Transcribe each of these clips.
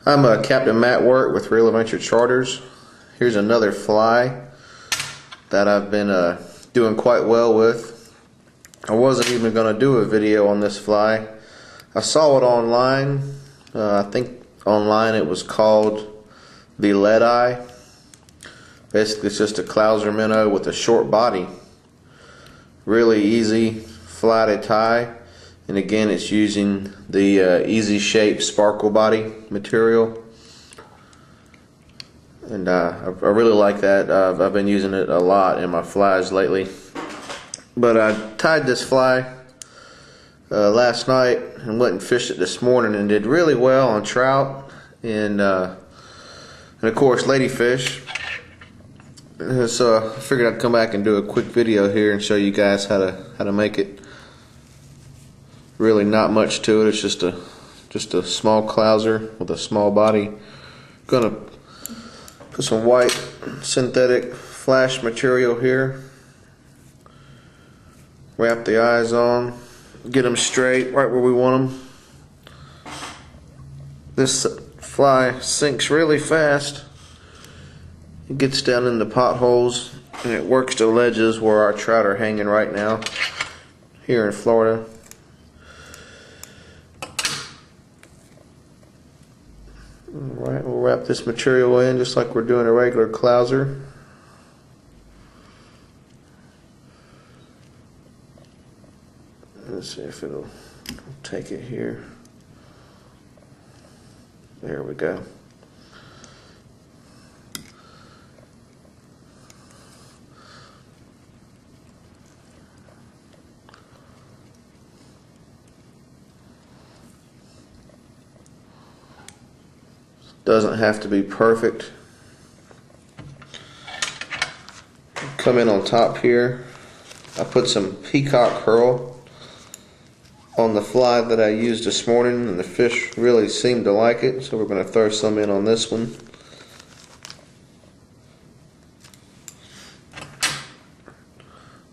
I'm Captain Matt Work with Real Adventure Charters. Here's another fly that I've been doing quite well with. I wasn't even going to do a video on this fly. I saw it online. I think online it was called the lead eye. Basically it's just a clouser minnow with a short body. Really easy fly to tie. And again, it's using the easy shape sparkle body material, and I really like that. I've been using it a lot in my flies lately. But I tied this fly last night and went and fished it this morning and did really well on trout and of course ladyfish. So I figured I'd come back and do a quick video here and show you guys how to make it. Really not much to it. It's just a small clouser with a small body. Gonna put some white synthetic flash material here. Wrap the eyes on. Get them straight right where we want them. This fly sinks really fast. It gets down in the potholes and it works the ledges where our trout are hanging right now here in Florida. Alright, we'll wrap this material in just like we're doing a regular clouser. Let's see if it'll take it here. There we go. Doesn't have to be perfect. Come in on top here. I put some peacock herl on the fly that I used this morning, and the fish really seemed to like it, so we're going to throw some in on this one.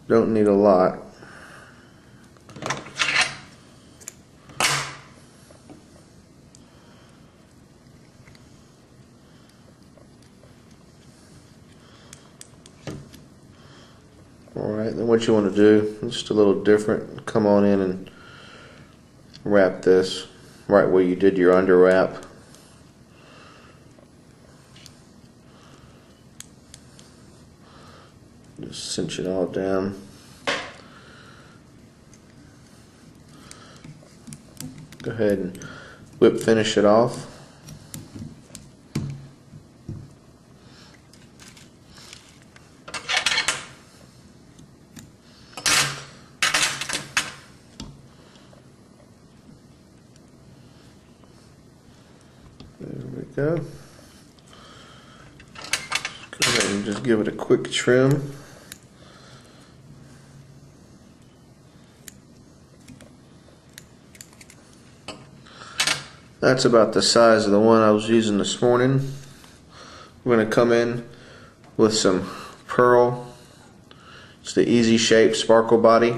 Don't need a lot. Alright, then what you want to do, just a little different, come on in and wrap this right where you did your under wrap. Just cinch it all down. Go ahead and whip finish it off. There we go. Go ahead and just give it a quick trim. That's about the size of the one I was using this morning. We're going to come in with some pearl. It's the easy shape sparkle body.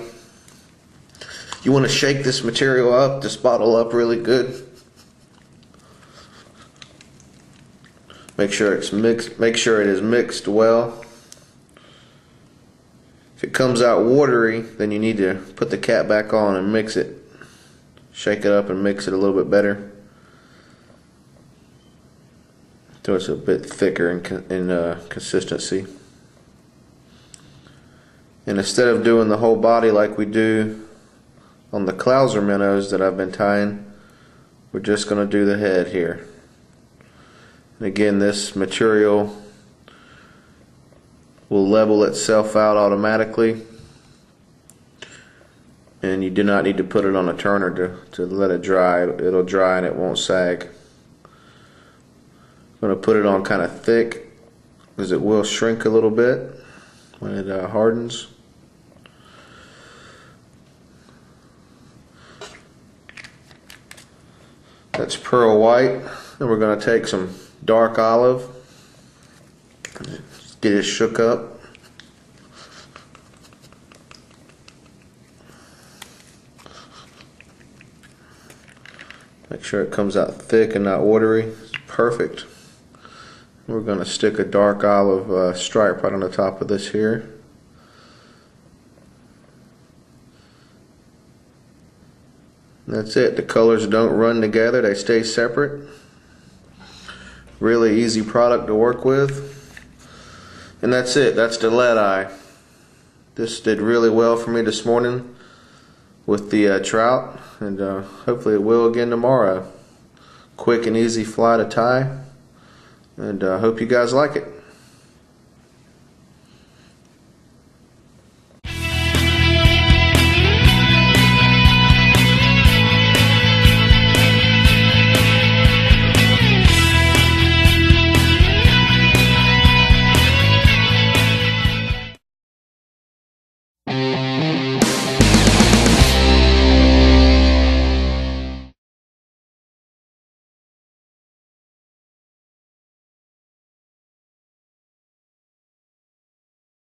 You want to shake this material up, this bottle up really good. Make sure it's mixed. Make sure it is mixed well. If it comes out watery, then you need to put the cap back on and mix it. Shake it up and mix it a little bit better, so it's a bit thicker in consistency. And instead of doing the whole body like we do on the clouser minnows that I've been tying, we're just going to do the head here. And again, this material will level itself out automatically, and you do not need to put it on a turner to let it dry. It'll dry and it won't sag. I'm going to put it on kind of thick because it will shrink a little bit when it hardens. That's pearl white. Then we're going to take some dark olive, get it shook up. Make sure it comes out thick and not watery. It's perfect. We're going to stick a dark olive stripe right on the top of this here. That's it. The colors don't run together, they stay separate. Really easy product to work with. And that's it. That's the lead eye. This did really well for me this morning with the trout, and hopefully it will again tomorrow. Quick and easy fly to tie, and I hope you guys like it.